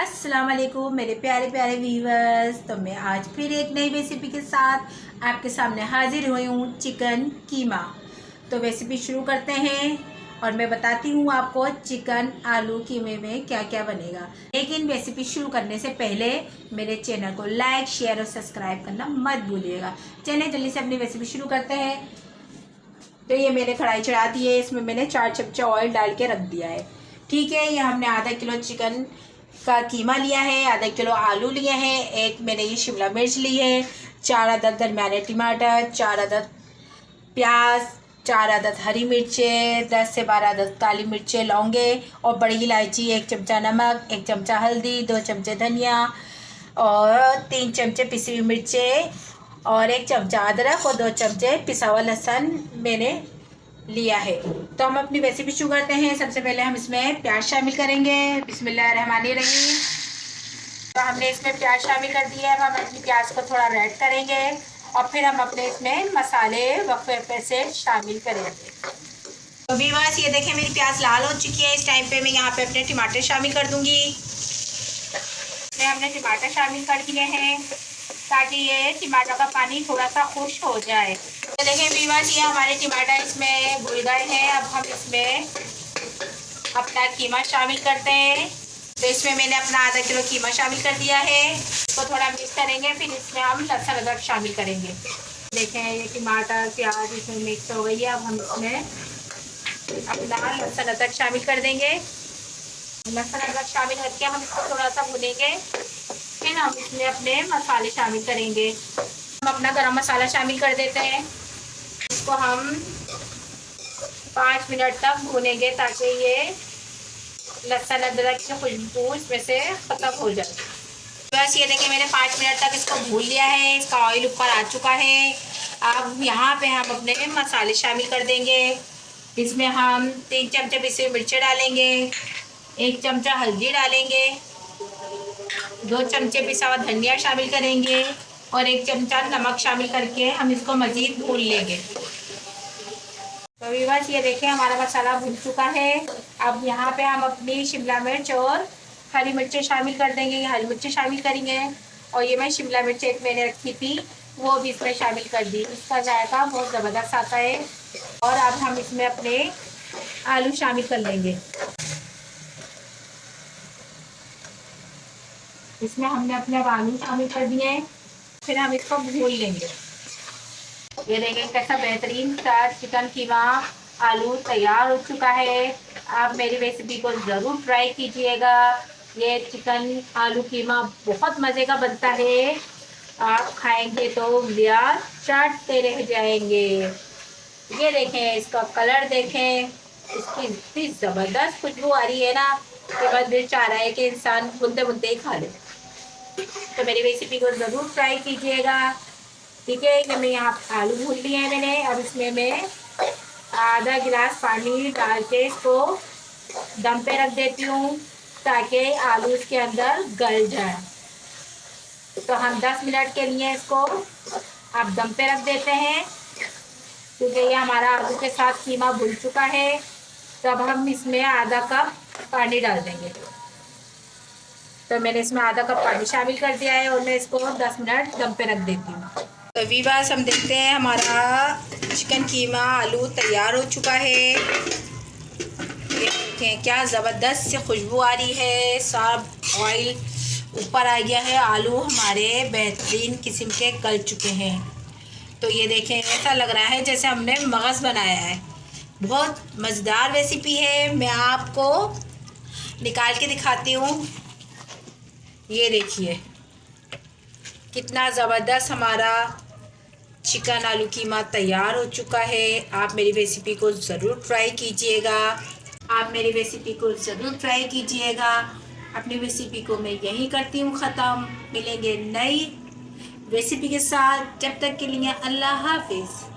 अस्सलाम वालेकुम मेरे प्यारे प्यारे व्यूवर्स। तो मैं आज फिर एक नई रेसिपी के साथ आपके सामने हाजिर हुई हूँ, चिकन कीमा। तो रेसिपी शुरू करते हैं और मैं बताती हूँ आपको चिकन आलू कीमे में क्या क्या बनेगा। लेकिन रेसिपी शुरू करने से पहले मेरे चैनल को लाइक शेयर और सब्सक्राइब करना मत भूलिएगा। चलिए जल्दी से अपनी रेसिपी शुरू करते हैं। तो ये मैंने कढ़ाई चढ़ा दी है, इसमें मैंने 4 चमचा ऑयल डाल के रख दिया है। ठीक है, ये हमने आधा किलो चिकन का कीमा लिया है, आधा किलो आलू लिए हैं, एक मैंने ये शिमला मिर्च ली है, 4 अदद दरमियाने टमाटर, 4 अदद प्याज, 4 अदद हरी मिर्चें, 10 से 12 अदद काली मिर्चें, लौंगे और बड़ी इलायची, 1 चमचा नमक, 1 चमचा हल्दी, 2 चमचे धनिया और 3 चमचे पिसी हुई मिर्चें और 1 चमचा अदरक और 2 चमचे पिसा हुआ लहसुन मैंने लिया है। तो हम अपनी रेसिपी शुरू करते हैं। सबसे पहले हम इसमें प्याज शामिल करेंगे। बिस्मिल्लाहिर्रहमानिर्रहीम। तो हमने इसमें प्याज शामिल कर दिया है। अब हम अपनी प्याज को थोड़ा रेड करेंगे और फिर हम अपने इसमें मसाले वक्फे से शामिल करेंगे। तो व्यूअर्स ये देखें मेरी प्याज लाल हो चुकी है। इस टाइम पे मैं यहाँ पे अपने टमाटर शामिल कर दूँगी। हमने टमाटर शामिल कर दिए हैं ताकि ये टमाटर का पानी थोड़ा सा खुश्क हो जाए। तो देखें व्यूअर्स ये हमारे टमाटर इसमें घुल गए हैं। अब हम इसमें अपना कीमा शामिल करते हैं। तो इसमें मैंने अपना आधा किलो कीमा शामिल कर दिया है। इसको थोड़ा मिक्स करेंगे, फिर इसमें हम लहसुन अदरक शामिल करेंगे। देखें ये टमाटर प्याज इसमें मिक्स हो गई है। अब हम इसमें अपना लहसुन अदरक शामिल कर देंगे। लहसुन अदरक शामिल करके हम इसको थोड़ा सा भूनेंगे, फिर हम इसमें अपने मसाले शामिल करेंगे। हम अपना गरम मसाला शामिल कर देते हैं। इसको हम 5 मिनट तक भूनेंगे ताकि ये लहसुन अदरक की खुशबू इसमें से ख़त्म हो जाए। बस ये देखिए मैंने 5 मिनट तक इसको भून लिया है। इसका ऑयल ऊपर आ चुका है। अब यहाँ पे हम अपने मसाले शामिल कर देंगे। इसमें हम 3 चमचे पिसी हुई मिर्ची डालेंगे, 1 चमचा हल्दी डालेंगे, 2 चमचे पिसा हुआ धनिया शामिल करेंगे और 1 चमचा नमक शामिल करके हम इसको मज़ीद भून लेंगे। तो व्यूअर्स ये देखें हमारा मसाला भून चुका है। अब यहाँ पे हम अपनी शिमला मिर्च और हरी मिर्चें शामिल कर देंगे। हरी मिर्चें शामिल करेंगे और ये मैं शिमला मिर्च एक मैंने रखी थी वो भी इसमें शामिल कर दी। इसका जायका बहुत ज़बरदस्त आता है। और अब हम इसमें अपने आलू शामिल कर लेंगे। इसमें हमने अपने आलू शामिल कर दिए हैं, फिर हम इसको भून लेंगे। ये देखें कैसा बेहतरीन सा चिकन कीमा आलू तैयार हो चुका है। आप मेरी रेसिपी को ज़रूर ट्राई कीजिएगा। ये चिकन आलू कीमा बहुत मज़े का बनता है। आप खाएंगे तो यार चाटते रह जाएंगे। ये देखें इसका कलर देखें, इसकी इतनी ज़बरदस्त खुशबू आ रही है ना कि बस दिल चाह रहा है कि इंसान बुनते बुनते ही खा ले। तो मेरी रेसिपी को ज़रूर ट्राई कीजिएगा। ठीक है, कि मैं यहाँ आलू भून लिए हैं मैंने। अब इसमें मैं आधा गिलास पानी डाल के इसको दम पे रख देती हूँ ताकि आलू इसके अंदर गल जाए। तो हम 10 मिनट के लिए इसको आप दम पे रख देते हैं क्योंकि ये हमारा आलू के साथ कीमा भून चुका है। तब हम इसमें आधा कप पानी डाल देंगे। तो मैंने इसमें आधा कप पानी शामिल कर दिया है और मैं इसको 10 मिनट दम पे रख देती हूँ। तो व्यूअर्स हम देखते हैं हमारा चिकन कीमा आलू तैयार हो चुका है। ये देखें क्या ज़बरदस्त से खुशबू आ रही है। सब ऑयल ऊपर आ गया है। आलू हमारे बेहतरीन किस्म के गल चुके हैं। तो ये देखें ऐसा लग रहा है जैसे हमने मगज़ बनाया है। बहुत मज़ेदार रेसिपी है। मैं आपको निकाल के दिखाती हूँ। ये देखिए कितना ज़बरदस्त हमारा चिकन आलू कीमा तैयार हो चुका है। आप मेरी रेसिपी को ज़रूर ट्राई कीजिएगा। अपनी रेसिपी को मैं यहीं करती हूँ ख़त्म। मिलेंगे नई रेसिपी के साथ। जब तक के लिए अल्लाह हाफिज़।